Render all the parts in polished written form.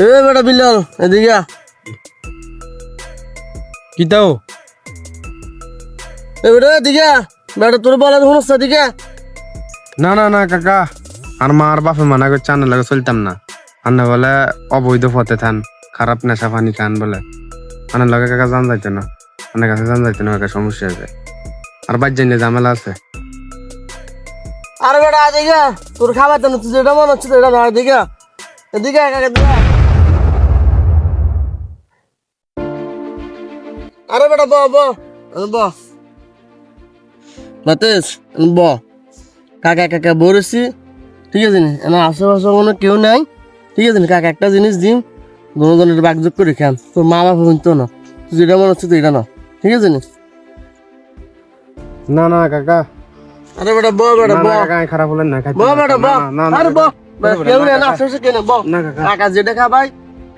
এ বেটা বিল্লাল এদিকে কি তাও এ বেটা এদিকে বেটা তোর বলা সমস্যা দিকে না না না কাকা আর মা আর বাপে মানা করছে আন্না লাগে চলতাম না আন্না বলে অবৈধ পথে থান খারাপ নেশা পানি খান বলে আন্নার লগে কাকা জান যাইতো না আন্নার কাছে জান যাইতো না কাকা সমস্যা আছে আর বাদ জানলে ঝামেলা আছে আরে বেটা এদিকে তোর খাবার তো তুই যেটা মনে হচ্ছে এটা না এদিকে এদিকে এদিকে আরে বেটা ব ব ব বাতেস ব কাকা কাকা বলেছি ঠিক আছে নি এনা আশেপাশে কোনো কেউ নাই ঠিক আছে নি কাকা একটা জিনিস দিন দুজনের বাগযোগ করে খান তোর মা বাবা শুনতো না তুই যেটা মনে হচ্ছে তো এটা না ঠিক আছে নি না না কাকা আরে বেটা ব বেটা ব কাকা খারাপ বলেন না ব বেটা ব আরে ব কেউ নেই না আশেপাশে কেউ নেই ব কাকা যেটা খাবাই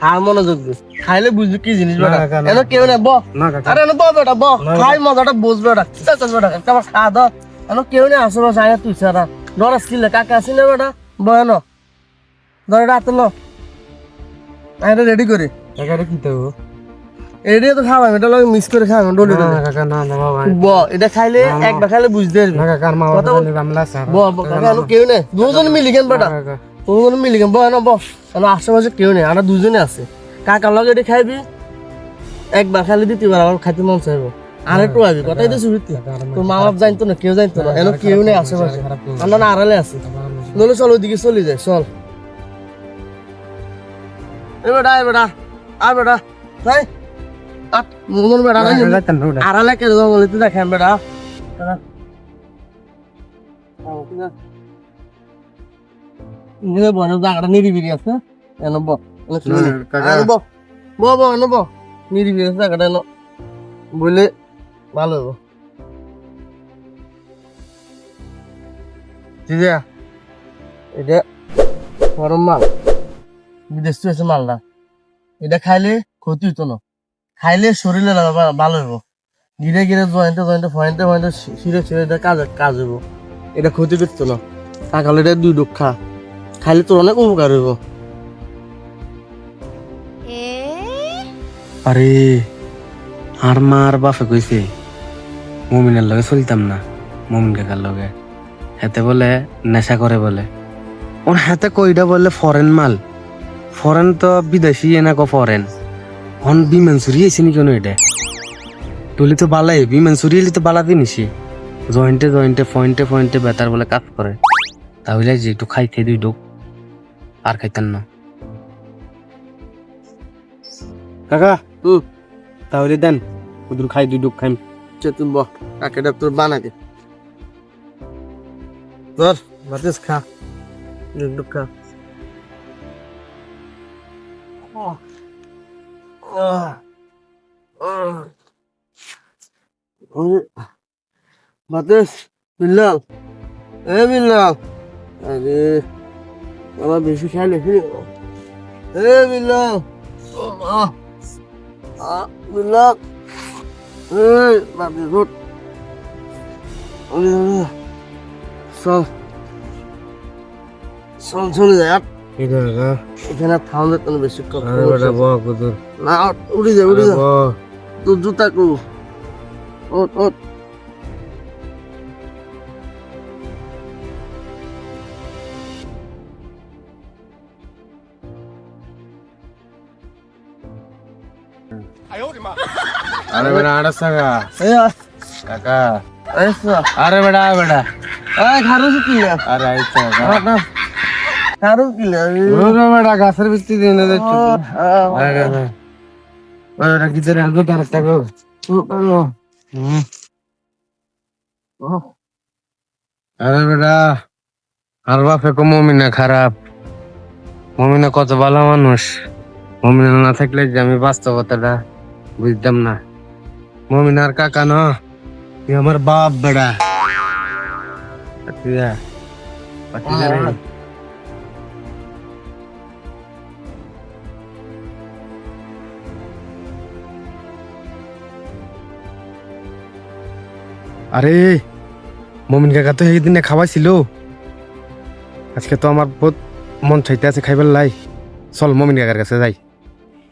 হ্যাঁ মনোযোগ দিস খাইলে বুঝবি কি জিনিস বেটা এনে কেউ নেই ব আরে এনে ব বেটা ব খাই মজাটা বুঝবে বেটা বেটা খাবার খা দাও এনে কেউ নেই আশেপাশে আয় তুই সারা ডর আসছিল কাকা আসছিল বেটা বয়ান ধরে রাত লো এটা রেডি করে কাকা কি তাও এটা তো খাওয়াই এটা লোক মিস করে খাওয়াই ডলি না কাকা না না বাবা ব এটা খাইলে একবার খাইলে বুঝতে পারবি না কাকা আর মা বাবা ঝামেলা আছে ব কাকা এনে কেউ নেই দুজন মিলি কেন বেটা দুজন মিলি কেন বয়ান ব এনে আশেপাশে কেউ নেই আমরা দুজনে আছে কাকার লগে এটা খাইবি একবার খাইলে দ্বিতীয়বার আমার খাইতে মন চাইবো আর একটু আবি কথাই তো শুরুতে তোর মা বাপ জানতো না কেউ জানতো না এনে কেউ নেই আশেপাশে আমরা না আড়ালে আছি নলে চল ওইদিকে চলে যায় চল এ বেটা আয় বেটা তাই মন বেটা আড়ালে কে বলে তুই দেখেন বেটা বনে জায়গাটা নিরিবিরি আছে এনে ব এনে ব নিরিবিরি আছে জায়গাটা এনে বলে ভালো হবো এটা গরম মাল বিদেশ থেকে এসে মালটা এটা খাইলে ক্ষতি হতো না খাইলে শরীরে ভালো হইব গিরে গিরে পয়েন্টে শিরে এটা কাজ হইব এটা ক্ষতি করতো না কাকালে এটা দুই ডুক খা খাইলে তোর অনেক উপকার হইব আরে আর মা আর বাপে কইছে মমিনের লগে চলতাম না মমিন কাকার লগে হাতে বলে নেশা করে বলে ওর হাতে কইটা বললে ফরেন মাল ফরেন তো বিদেশি এনা কো ফরেন অন বিমান চুরি আইসি নি কেন এটা তুলি তো বালাই বিমান চুরি এলি তো বালা দিনিসি জয়েন্টে বেতার বলে কাজ করে তাহলে যে একটু খাইতে দুই ডুক আর খাইতেন না কাকা তাহলে দেন ওদের খাই দুই ডুক খাইম তুই বহ কাকেটা তোর বানাকে তোর বাতিস খা ডুক খা বাতিস বিল্লাল বিল্লাল আরে বাবা বেশি খাইলে বিল্লাল বিল্লাল বাতি রোড চলে যায় এখানে থামলে তো বেশি না উড়ি যা তোর জুতা কু ওট আরে বেটা আড়া সাগা কাকা আরে বেটা খারো কি আরে আইতা খারো কি বেটা গাছের ভিত্তি দিয়ে না দেখছো বেটা কি রে আলো তার থাকো আরে বেটা আর বাপে কো মমিনা খারাপ মমিনা কত ভালো মানুষ মমিনা না থাকলে যে আমি বাস্তবতাটা বুঝতাম না মমিনার কাকা ন তুই আমার বাপ বেড়া আরে মমিন কাকা তো একদিনে খাওয়াইছিল আজকে তো আমার বহুত মন চাইতে আছে খাইবার লাই চল মমিন কাকার কাছে যাই,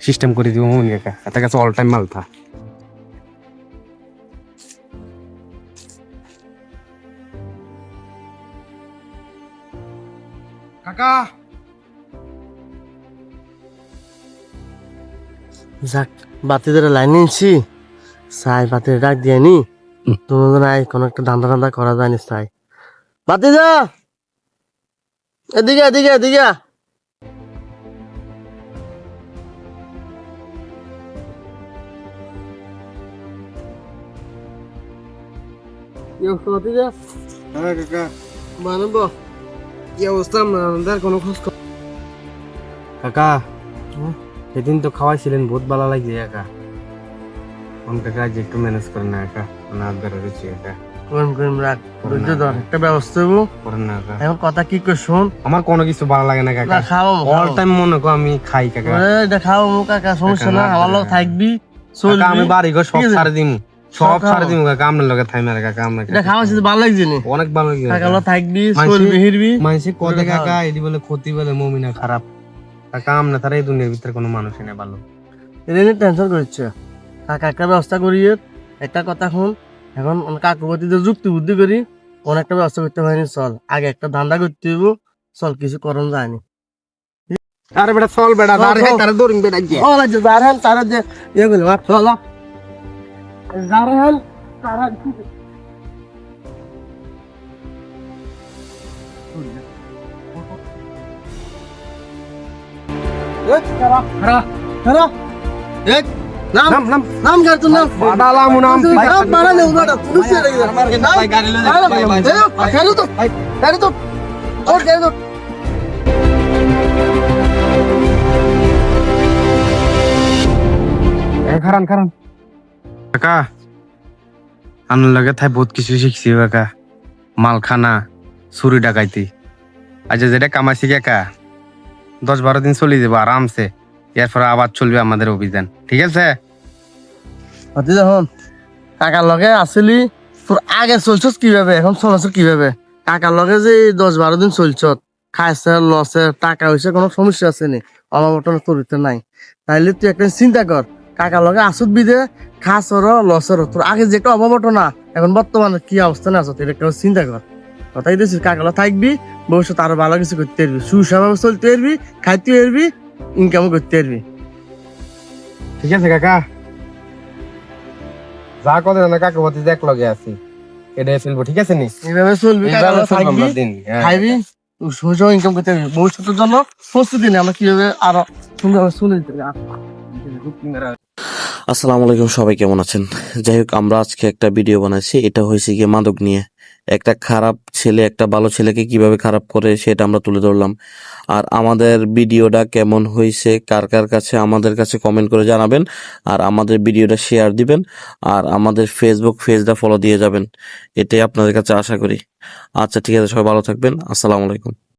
সিস্টেম করে দিব মমিন কাকা, তার কাছে অল টাইম মাল থা। কাকা যাক বাতিদের লাইন নিয়েছি, সাই বাতির ডাক দিয়ে নি, তোমাদের নাই কোনো একটা ধান্দা করা যায়নি সাই। বাতি যা, এদিকে এদিকে এদিকে। বাতি যা হ্যাঁ কাকা, বানাবো কি অবস্থা আপনাদের কোনো খোঁজ খবর? কাকা সেদিন তো খাওয়াইছিলেন, বহুত ভালো লাগছে কাকা। কোন কাকা যে একটু ম্যানেজ করেন না কাকা, না বের হয়েছি কাকা। কোন রাখ ধৈর্য ধর, একটা ব্যবস্থা হবো। করেন না কাকা, এখন কথা কি কর শোন। আমার কোনো কিছু ভালো লাগে না কাকা, না খাও অল টাইম মনে করো আমি খাই কাকা। এটা খাও কাকা, সমস্যা না, আমার লোক থাকবি কাকা চলবি। আমি বাড়ি ঘর সব ঠিক আছে? ছাড়ে দিমু, সব ছাড়ে দিমু কাকা, আপনার লগে থাইমে কাকা। আপনার এটা খাওয়া যদি ভালো লাগছে নি, অনেক ভালো লাগে কাকা লোক থাকবি মানসি- চলবি হিরবি। মানুষে কদে কাকা এটি বলে ক্ষতি বলে মমিনা খারাপ কাকা, আমরা তারা এই দুনিয়ার ভিতরে কোনো মানুষই নেই ভালো। এটা নিয়ে টেনশন করছে কাকা, একটা ব্যবস্থা করিয়ে একটা কথা শুন। এখন কাকুপতিদের যুক্তি বুদ্ধি করি, কোন একটা ব্যবস্থা করতে পারিনি, চল আগে একটা ধান্দা করতে হইব, চল কিছু করণ যায়নি। আরে বেটা চল বেটা, চল, চল। তারা দৌড়িং বেটা গিয়ে। ও লাগছে জারহান তারা যে ইয়ে করলো চল জারহান তারা নাম নাম নাম নাম গার তোর নাম বাডালাম নাম নাম বাড়া নে উনাটা পুলিশ এর গেছে ভাই গাড়ি লয়ে যাই, ভাই, ভাই। গাড়ি তো গাড়ি তো ওর গাড়ি তো খারান খারান কাকা, আমার লগে থাই বহুত কিছু শিখছি কাকা, মালখানা, চুরি ডাকাইতি। আচ্ছা যেটা কামাইছি কাকা 10-12 দিন চলে যাবো আরামসে, এরপরে আবার চলবে আমাদের অভিযান, ঠিক আছে? অতি যখন কাকার লগে আসলি তোর আগে চলছস কিভাবে, এখন চলছ কিভাবে? কাকার লগে যে 10-12 দিন চলছ, খাইছে লসে টাকা হইছে, কোনো সমস্যা আছে নি? অভাবটন তোর নাই, তাইলে তুই একটা চিন্তা কর, কাকার লগে আসুত বিদে খাসর লসের তোর আগে যে একটা অভাবটনা, এখন বর্তমানে কি অবস্থানে আছো তুই একটা চিন্তা কর। কথাই দিয়েছিস কাকার লগে থাকবি, ভবিষ্যৎ আরো ভালো কিছু করতে পারবি, সুস্বাভাবে চলতে পারবি, খাইতে পারবি, ইনকামও করতে পারবি। ঠিক আছে কাকা, যা কথা না কাকুপতি দেখ লগে আছি এটাই ফেলবো, ঠিক আছে নি? এইভাবে চলবি, কাকার লগে থাকবি, হ্যাঁ। খাইবি, সহজ ইনকাম করতে পারবি। ভবিষ্যতের জন্য প্রস্তুতি নিয়ে আমরা কিভাবে আরো সুন্দরভাবে শুনে দিতে পারি। আসসালামু আলাইকুম, সবাই কেমন আছেন? যাই হোক, আমরা আজকে একটা ভিডিও বানাইছি, এটা হয়েছে গিয়ে মাদক নিয়ে। একটা খারাপ ছেলে একটা ভালো ছেলেকে কিভাবে খারাপ করে সেটা আমরা তুলে ধরলাম। আর আমাদের ভিডিওটা কেমন হয়েছে, কার কার কাছে, আমাদের কাছে কমেন্ট করে জানাবেন। আর আমাদের ভিডিওটা শেয়ার দিবেন, আর আমাদের ফেসবুক পেজটা ফলো দিয়ে যাবেন, এটাই আপনাদের কাছে আশা করি। আচ্ছা ঠিক আছে, সবাই ভালো থাকবেন, আসসালামু আলাইকুম।